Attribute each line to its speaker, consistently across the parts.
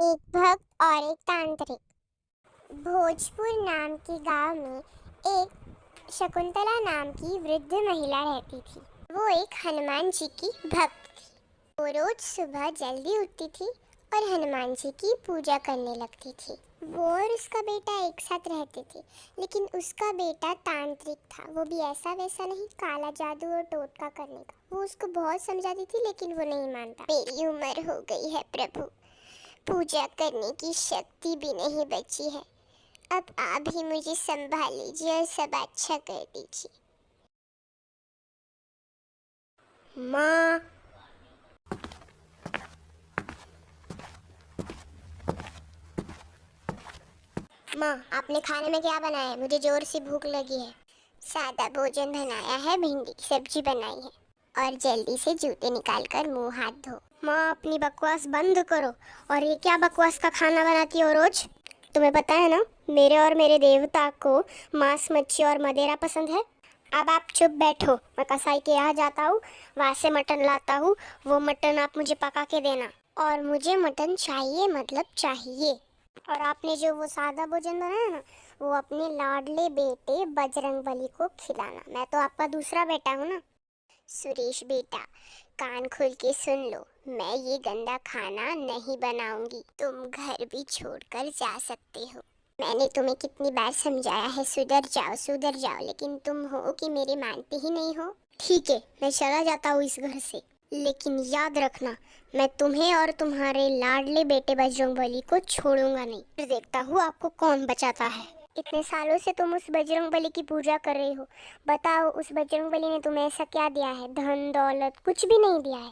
Speaker 1: एक भक्त और एक तांत्रिक। भोजपुर नाम के गांव में एक शकुंतला नाम की वृद्ध महिला रहती थी। वो एक हनुमान जी की भक्त थी। वो रोज सुबह जल्दी उठती थी और हनुमान जी की पूजा करने लगती थी। वो और उसका बेटा एक साथ रहते थे, लेकिन उसका बेटा तांत्रिक था। वो भी ऐसा वैसा नहीं, काला जादू और टोटका करने का। वो उसको बहुत समझाती थी, लेकिन वो नहीं मानता। मेरी उम्र हो गई है प्रभु, पूजा करने की शक्ति भी नहीं बची है। अब आप ही मुझे संभाल लीजिए और सब अच्छा कर दीजिए। माँ, माँ आपने खाने में क्या बनाया है? मुझे जोर से भूख लगी है। सादा भोजन बनाया है, भिंडी की सब्जी बनाई है। और जल्दी से जूते निकाल कर मुंह हाथ धो। माँ अपनी बकवास बंद करो। और ये क्या बकवास का खाना बनाती हो रोज? तुम्हें पता है ना, मेरे और मेरे देवता को मांस, मच्छी और मदिरा पसंद है। अब आप चुप बैठो, मैं कसाई के यहाँ जाता हूँ, वहाँ से मटन लाता हूँ। वो मटन आप मुझे पका के देना। और मुझे मटन चाहिए, मतलब चाहिए। और आपने जो वो सादा भोजन बनाया ना, वो अपने लाडले बेटे बजरंगबली को खिलाना। मैं तो आपका दूसरा बेटा हूँ ना। सुरेश बेटा, कान खोल के सुन लो, मैं ये गंदा खाना नहीं बनाऊंगी। तुम घर भी छोड़कर जा सकते हो। मैंने तुम्हें कितनी बार समझाया है, सुधर जाओ, लेकिन तुम हो कि मेरे मानते ही नहीं हो। ठीक है, मैं चला जाता हूँ इस घर से, लेकिन याद रखना, मैं तुम्हें और तुम्हारे लाडले बेटे बजरंगबली को छोड़ूंगा नहीं। फिर देखता हूँ आपको कौन बचाता है। इतने सालों से तुम उस बजरंगबली की पूजा कर रही हो। बताओ, उस बजरंगबली ने तुम्हें ऐसा क्या दिया है? धन दौलत कुछ भी नहीं दिया है।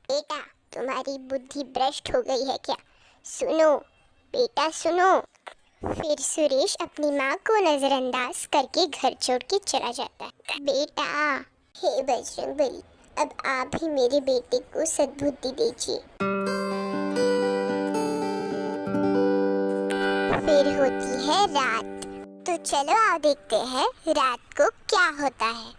Speaker 1: बेटा, तुम्हारी बुद्धि भ्रष्ट हो गई है क्या? सुनो बेटा, सुनो। फिर सुरेश अपनी माँ को नजरअंदाज करके घर छोड़ के चला जाता है। बेटा, हे बजरंगबली, अब आप ही मेरे बेटे को सद्बुद्धि दीजिए। फिर होती है रात। तो चलो आओ देखते हैं रात को क्या होता है।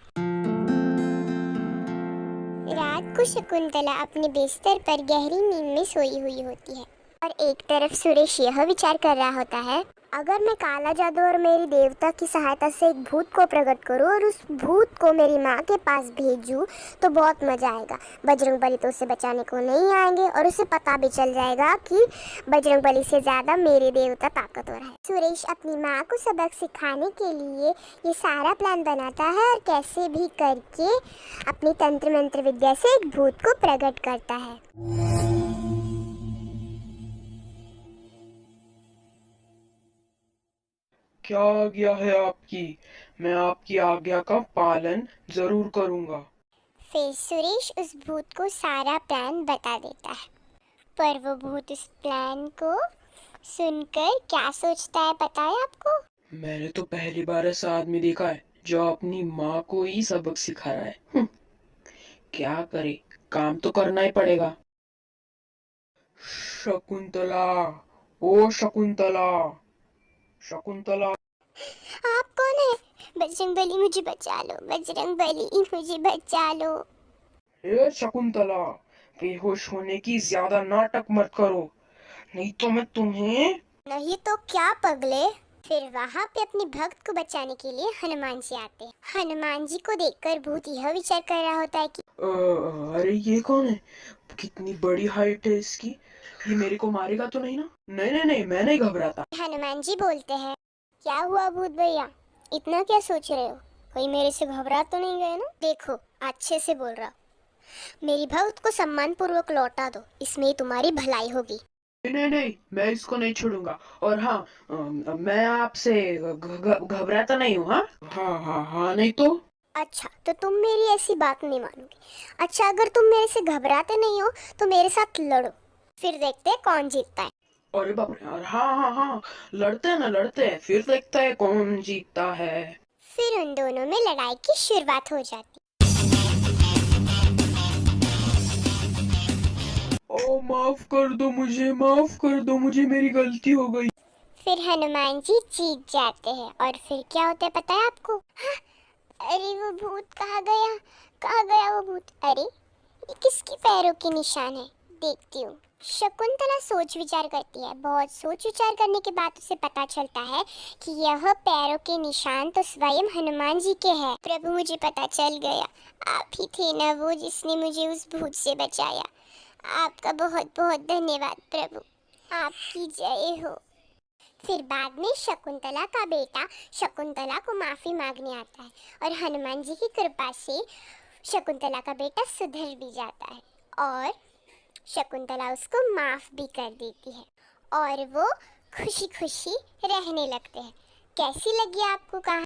Speaker 1: रात को शकुंतला अपने बिस्तर पर गहरी नींद में सोई हुई होती है और एक तरफ सुरेश यह विचार कर रहा होता है, अगर मैं काला जादू और मेरी देवता की सहायता से एक भूत को प्रकट करूं और उस भूत को मेरी माँ के पास भेजूं तो बहुत मजा आएगा। बजरंगबली तो उसे बचाने को नहीं आएंगे और उसे पता भी चल जाएगा कि बजरंगबली से ज्यादा मेरे देवता ताकतवर है। सुरेश अपनी माँ को सबक सिखाने के लिए ये सारा प्लान बनाता है और कैसे भी करके अपनी तंत्र मंत्र विद्या से एक भूत को प्रकट करता है।
Speaker 2: क्या आज्ञा है आपकी? मैं आपकी आज्ञा का पालन जरूर करूंगा।
Speaker 1: फिर सुरेश उस भूत को सारा प्लान बता देता है, पर वो भूत इस प्लान को सुनकर क्या सोचता है पता है आपको?
Speaker 2: मैंने तो पहली बार ऐसा आदमी देखा है जो अपनी माँ को ही सबक सिखा रहा है। क्या करे, काम तो करना ही पड़ेगा। शकुंतला, ओ शकुंतला, शकुंतला।
Speaker 1: आप कौन है? बजरंगबली मुझे बचा लो, बजरंगबली मुझे बचा लो।
Speaker 2: ए शकुंतला, बेहोश होने की ज्यादा नाटक मत करो, नहीं तो मैं तुम्हें।
Speaker 1: नहीं तो क्या पगले? फिर वहाँ पे अपने भक्त को बचाने के लिए हनुमान जी आते हैं। हनुमान जी को देखकर भूत यह विचार कर रहा होता है कि
Speaker 2: अरे ये कौन है? कितनी बड़ी हाइट है इसकी, ये मेरे को मारेगा तो नहीं ना? नहीं नहीं नहीं, मैं नहीं घबराता।
Speaker 1: हनुमान जी बोलते हैं, क्या हुआ भूत भैया, इतना क्या सोच रहे हो? कोई मेरे से घबरा तो नहीं गए ना? देखो, अच्छे से बोल रहा, मेरी भक्त को सम्मान पूर्वक लौटा दो, इसमें ही तुम्हारी भलाई होगी।
Speaker 2: नहीं नहीं नहीं, मैं इसको नहीं छोड़ूंगा। और हाँ, मैं आपसे घबराता नहीं हूँ। हाँ हाँ हाँ हाँ, नहीं तो।
Speaker 1: अच्छा, तो तुम मेरी ऐसी बात नहीं मानोगे। अच्छा, अगर तुम मेरे से घबराते नहीं हो तो मेरे साथ लड़ो, फिर देखते हैं कौन जीतता है।
Speaker 2: अरे बाप रे, और हाँ हाँ हाँ, लड़ते हैं ना, लड़ते हैं, फिर देखते हैं कौन जीतता है।
Speaker 1: फिर उन दोनों में लड़ाई की शुरुआत हो जाती।
Speaker 2: ओ माफ कर दो मुझे, माफ कर दो मुझे, मेरी गलती हो गई।
Speaker 1: फिर हनुमान जी जीत जाते हैं और फिर क्या होता है पता है आपको? हाँ, अरे वो भूत कहाँ गया? कहाँ गया वो भूत? अरे, ये किसकी पैरों के निशान है? देखती हूँ। शकुंतला सोच विचार करती है। बहुत सोच विचार करने के बाद उसे पता चलता है कि यह पैरों के निशान तो स्वयं हनुमान जी के हैं। प्रभु, मुझे पता चल गया, आप ही थे ना वो जिसने मुझे उस भूत से बचाया। आपका बहुत बहुत धन्यवाद प्रभु, आपकी जय हो। फिर बाद में शकुंतला का बेटा शकुंतला को माफी मांगने आता है और हनुमान जी की कृपा से शकुंतला का बेटा सुधर भी जाता है और शकुंतला उसको माफ भी कर देती है और वो खुशी खुशी रहने लगते हैं। कैसी लगी आपको कहानी?